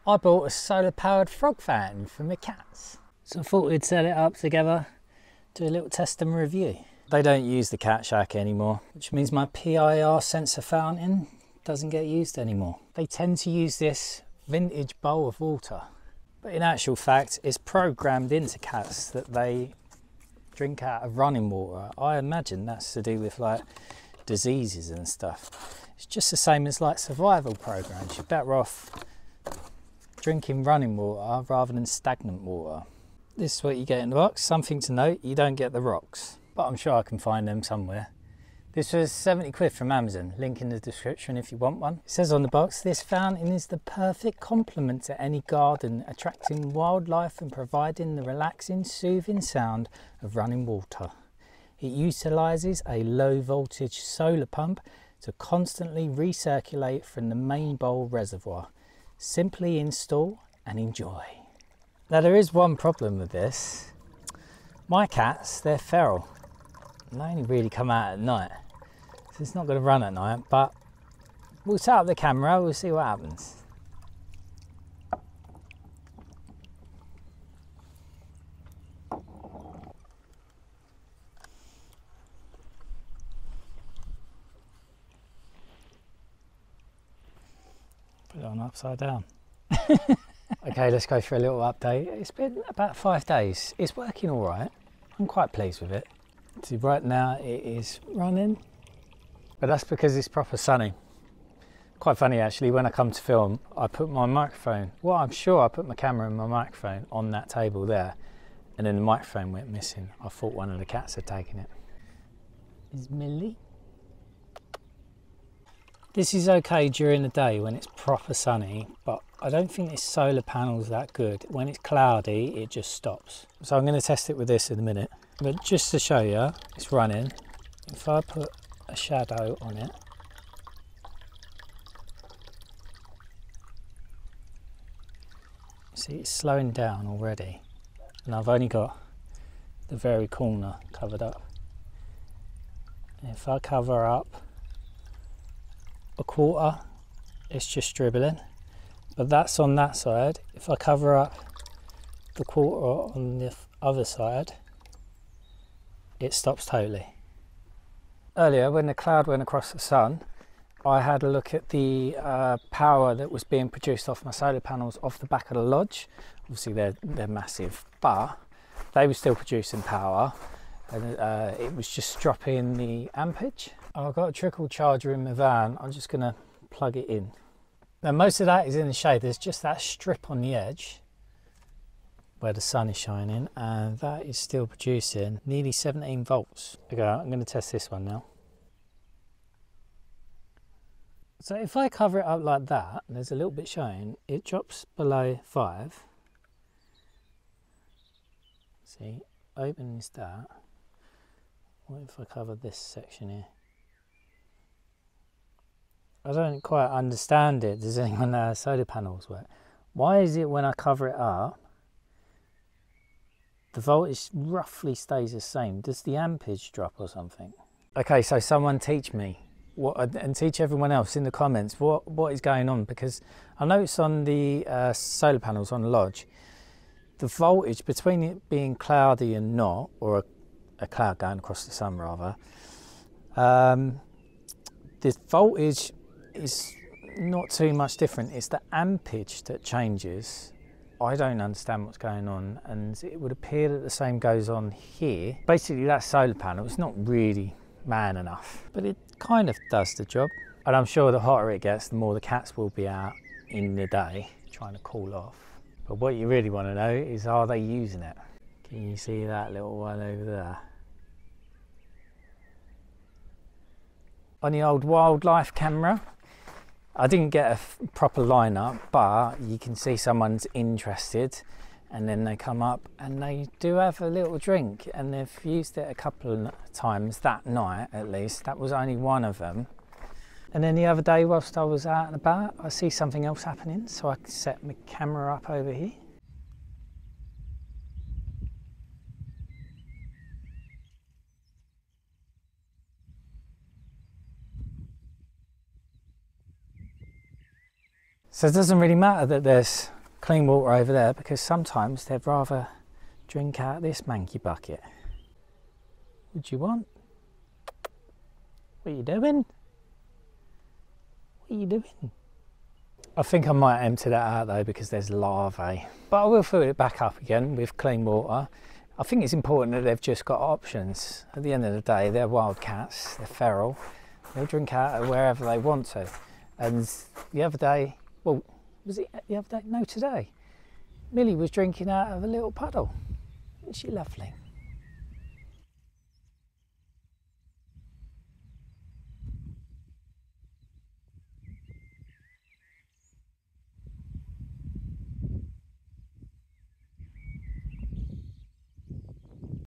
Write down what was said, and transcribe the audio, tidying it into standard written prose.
I bought a solar powered frog fountain for my cats. So I thought we'd set it up together, do a little test and review. They don't use the cat shack anymore, which means my PIR sensor fountain doesn't get used anymore. They tend to use this vintage bowl of water, but in actual fact it's programmed into cats that they drink out of running water. I imagine that's to do with like diseases and stuff. It's just the same as like survival programs. You're better off drinking running water rather than stagnant water. This is what you get in the box. Something to note, you don't get the rocks, but I'm sure I can find them somewhere. This was 70 quid from Amazon, link in the description if you want one. It says on the box, this fountain is the perfect complement to any garden, attracting wildlife and providing the relaxing, soothing sound of running water. It utilises a low voltage solar pump to constantly recirculate from the main bowl reservoir. Simply install and enjoy. Now there is one problem with this. My cats, they're feral. And they only really come out at night. So it's not going to run at night, but we'll set up the camera, we'll see what happens. Put it on upside down. Okay, let's go for a little update. It's been about 5 days. It's working all right. I'm quite pleased with it. See, right now it is running, but that's because it's proper sunny. Quite funny actually, when I come to film, I put my microphone, well, I'm sure I put my camera and my microphone on that table there, and then the microphone went missing. I thought one of the cats had taken it. Is Millie? This is okay during the day when it's proper sunny, but I don't think this solar panel's that good. When it's cloudy, it just stops. So I'm going to test it with this in a minute. But just to show you, it's running. If I put a shadow on it, see it's slowing down already. And I've only got the very corner covered up. And if I cover up a quarter, it's just dribbling, but that's on that side. If I cover up the quarter on the other side, it stops totally. Earlier when the cloud went across the sun, I had a look at the power that was being produced off my solar panels off the back of the lodge. Obviously they're massive, but they were still producing power, and it was just dropping the ampage. I've got a trickle charger in my van. I'm just going to plug it in. Now most of that is in the shade. There's just that strip on the edge where the sun is shining, and that is still producing nearly 17 volts. Okay, I'm going to test this one now. So if I cover it up like that, and there's a little bit showing, it drops below 5. See, opens that. What if I cover this section here? I don't quite understand it. Does anyone know how solar panels work? Why is it when I cover it up, the voltage roughly stays the same? Does the ampage drop or something? Okay, so someone teach me, and teach everyone else in the comments what is going on, because I noticed on the solar panels on the lodge, the voltage between it being cloudy and not, or a cloud going across the sun rather, the voltage is not too much different. It's the ampage that changes. I don't understand what's going on, and it would appear that the same goes on here. Basically that solar panel is not really man enough, but it kind of does the job. And I'm sure the hotter it gets, the more the cats will be out in the day trying to cool off. But what you really want to know is, are they using it? Can you see that little one over there? On the old wildlife camera, I didn't get a proper lineup, but you can see someone's interested, and then they come up and they do have a little drink, and they've used it a couple of times that night at least. That was only one of them. And then the other day whilst I was out and about, I see something else happening, so I set my camera up over here. So it doesn't really matter that there's clean water over there, because sometimes they'd rather drink out of this manky bucket. What do you want? What are you doing? What are you doing? I think I might empty that out though, because there's larvae. But I will fill it back up again with clean water. I think it's important that they've just got options. At the end of the day, they're wild cats, they're feral. They'll drink out of wherever they want to. And the other day, well, was it the other day? No, today. Millie was drinking out of a little puddle. Isn't she lovely?